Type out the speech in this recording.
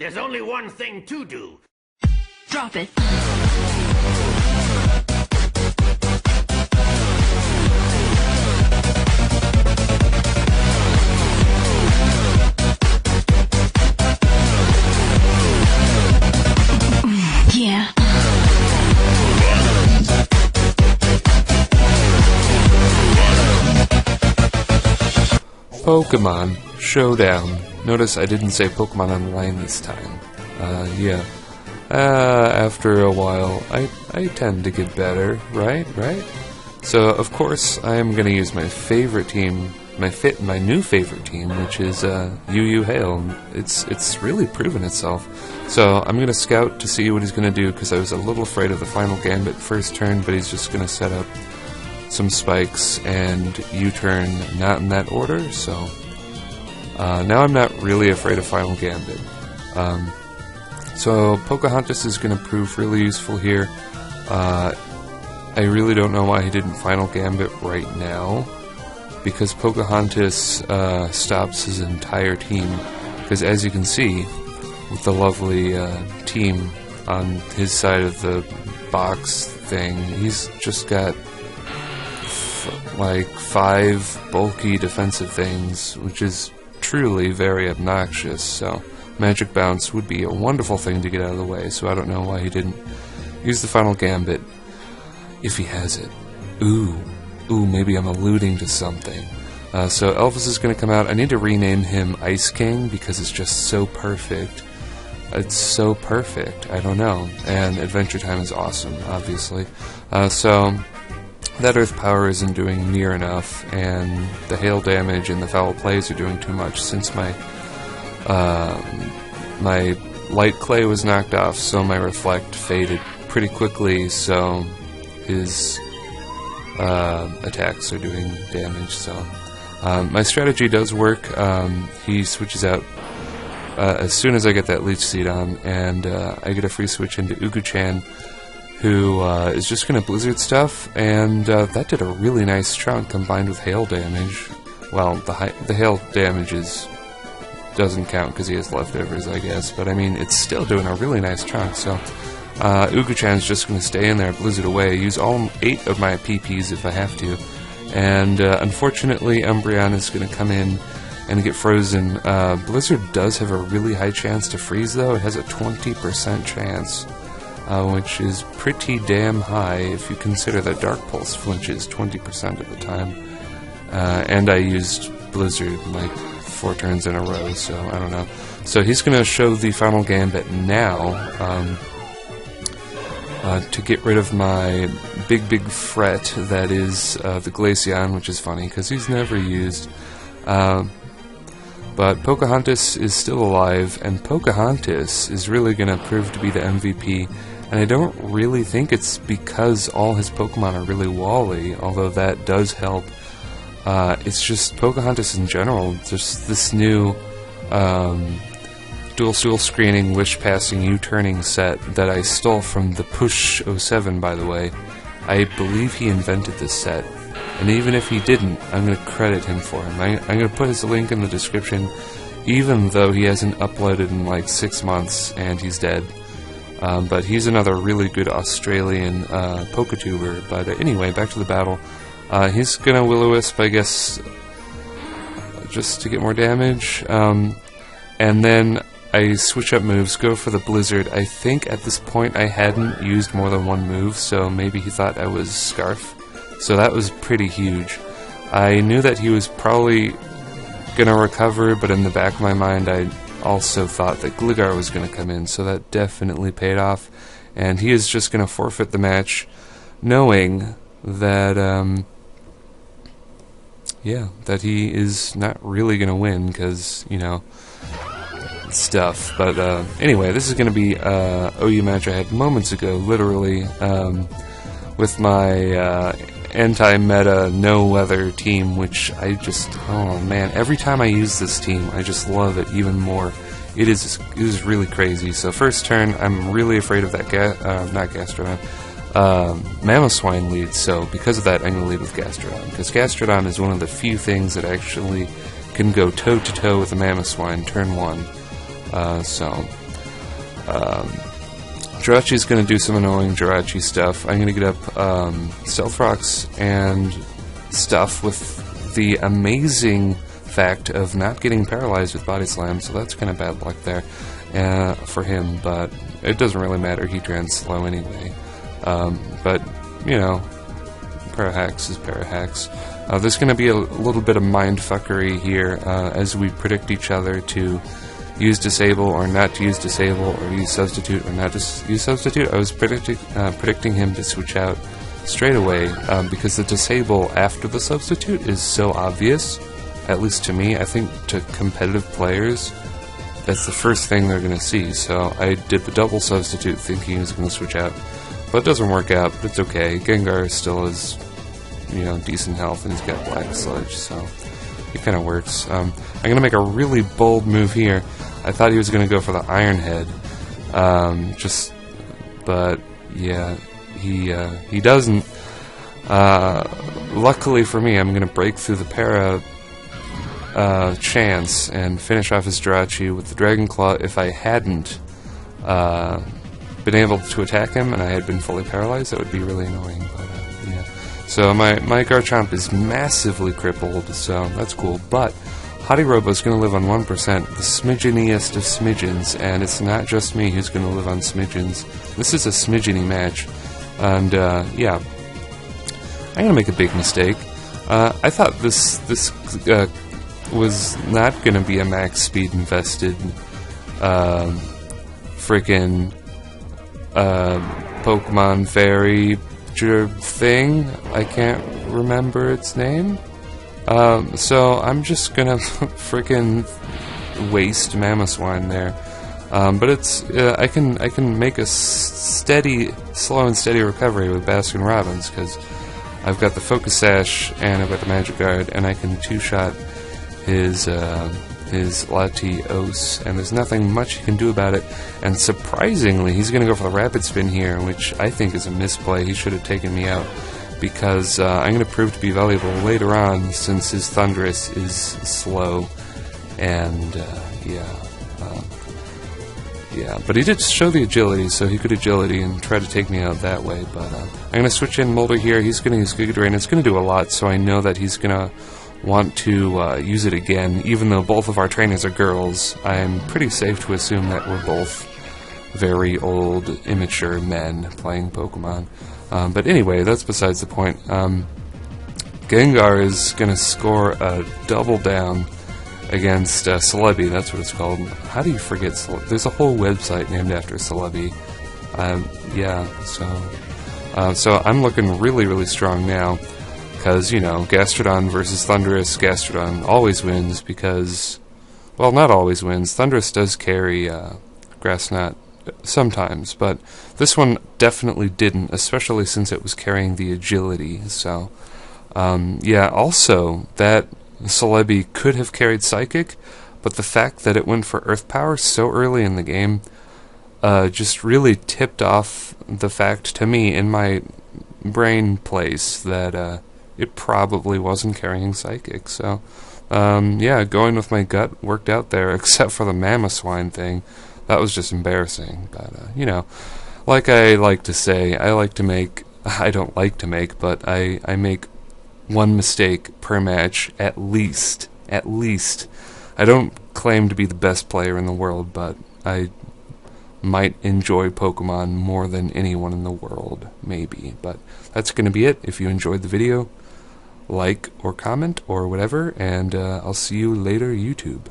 There's only one thing to do. Drop it. Yeah. Pokemon Showdown. Notice I didn't say Pokemon Online this time. Yeah. After a while, I tend to get better, right? So, of course, I am going to use my favorite team, my new favorite team, which is UU Hail. It's really proven itself. So, I'm going to scout to see what he's going to do, because I was a little afraid of the final Gambit first turn, but he's just going to set up some spikes and U-turn not in that order, so now I'm not really afraid of final Gambit. So Pocahontas is going to prove really useful here. I really don't know why he didn't final Gambit right now, because Pocahontas stops his entire team, because as you can see, with the lovely team on his side of the box thing, he's just got like 5 bulky defensive things, which is truly very obnoxious, so Magic Bounce would be a wonderful thing to get out of the way, so I don't know why he didn't use the final Gambit, if he has it. Ooh, maybe I'm alluding to something. So Elvis is going to come out. I need to rename him Ice King, because it's just so perfect. It's so perfect, I don't know, and Adventure Time is awesome, obviously. So that Earth Power isn't doing near enough, and the hail damage and the foul plays are doing too much, since my my Light Clay was knocked off, so my Reflect faded pretty quickly, so his attacks are doing damage, so my strategy does work. He switches out as soon as I get that Leech Seed on, and I get a free switch into Ugu-chan, who is just going to Blizzard stuff, and that did a really nice chunk combined with hail damage. Well, the hail damage doesn't count because he has leftovers, I guess, but I mean, it's still doing a really nice chunk, so Ugu-chan's just going to stay in there, Blizzard away, use all 8 of my PPs if I have to, and unfortunately Umbreon is going to come in and get frozen. Blizzard does have a really high chance to freeze, though. It has a 20% chance. Which is pretty damn high if you consider that Dark Pulse flinches 20% of the time. And I used Blizzard like 4 turns in a row, so I don't know. So he's going to show the final Gambit now to get rid of my big threat that is the Glaceon, which is funny because he's never used. But Pocahontas is still alive, and Pocahontas is really going to prove to be the MVP. And I don't really think it's because all his Pokemon are really wally, although that does help. It's just Pocahontas in general, just this new dual screening, wish passing, U-turning set that I stole from the Pshhhhhhhhhh 07, by the way. I believe he invented this set, and even if he didn't, I'm going to credit him for him. I'm going to put his link in the description, even though he hasn't uploaded in like 6 months and he's dead. But he's another really good Australian Poketuber. But anyway, back to the battle. He's gonna Will-O-Wisp, I guess, just to get more damage. And then I switch up moves, go for the Blizzard. I think at this point I hadn't used more than 1 move, so maybe he thought I was Scarf. So that was pretty huge. I knew that he was probably gonna recover, but in the back of my mind I also thought that Gligar was going to come in, so that definitely paid off, and he is just going to forfeit the match, knowing that, that he is not really going to win, because, you know, stuff. But anyway, this is going to be OU match I had moments ago, literally, with my anti-meta, no-weather team, which I just, oh man, every time I use this team, I just love it even more. It is really crazy. So first turn, I'm really afraid of that, not Gastrodon, Mamoswine lead, so because of that, I'm going to lead with Gastrodon, because Gastrodon is one of the few things that actually can go toe-to-toe with a Mamoswine turn 1. So Jirachi's going to do some annoying Jirachi stuff. I'm going to get up Stealth Rocks and stuff with the amazing fact of not getting paralyzed with Body Slam, so that's kind of bad luck there for him, but it doesn't really matter. He trans slow anyway. But, you know, Parahacks is Parahacks. There's going to be a little bit of mindfuckery here as we predict each other to use Disable or not to use Disable, or use Substitute or not to use Substitute. I was predicting him to switch out straight away because the Disable after the Substitute is so obvious, at least to me. I think to competitive players, that's the first thing they're going to see. So I did the double Substitute thinking he was going to switch out. But it doesn't work out, but it's okay. Gengar still is, you know, decent health, and he's got Black Sludge, so it kind of works. I'm going to make a really bold move here. I thought he was going to go for the Iron Head, but yeah, he doesn't. Luckily for me, I'm going to break through the Para chance and finish off his Jirachi with the Dragon Claw. If I hadn't been able to attack him and I had been fully paralyzed, that would be really annoying, but yeah. So my Garchomp is massively crippled, so that's cool, but Hottie Robo's going to live on 1%, the Smidgeniest of Smidgens, and it's not just me who's going to live on Smidgens. This is a Smidgeny match, and yeah, I'm going to make a big mistake. I thought this was not going to be a max speed invested freaking Pokemon Fairy thing. I can't remember its name. So I'm just gonna frickin' waste Mamoswine there. But it's I can make a slow and steady recovery with Baskin Robbins because I've got the Focus Sash and I've got the Magic Guard, and I can two-shot his Latios, and there's nothing much he can do about it. And surprisingly, he's going to go for the Rapid Spin here, which I think is a misplay. He should have taken me out, because I'm going to prove to be valuable later on, since his Thundurus is slow, and yeah, but he did show the agility, so he could agility and try to take me out that way. But I'm going to switch in Molder here. He's going to use Giga Drain. It's going to do a lot, so I know that he's going to want to use it again. Even though both of our trainers are girls, I'm pretty safe to assume that we're both very old, immature men playing Pokemon. But anyway, that's besides the point. Gengar is going to score a double down against Celebi. That's what it's called. How do you forget Celebi? There's a whole website named after Celebi. Yeah, so I'm looking really, really strong now. Because, you know, Gastrodon versus Thundurus, Gastrodon always wins because, well, not always wins. Thundurus does carry Grass Knot sometimes, but this one definitely didn't, especially since it was carrying the agility. So, yeah, also, that Celebi could have carried Psychic, but the fact that it went for Earth Power so early in the game just really tipped off the fact to me in my brain place that it probably wasn't carrying Psychic. So, yeah, going with my gut worked out there, except for the Mamoswine thing. That was just embarrassing. But, you know, like I like to say, I don't like to make, but I make one mistake per match, at least. I don't claim to be the best player in the world, but I might enjoy Pokemon more than anyone in the world, maybe. But that's going to be it. If you enjoyed the video, like or comment or whatever, and I'll see you later, YouTube.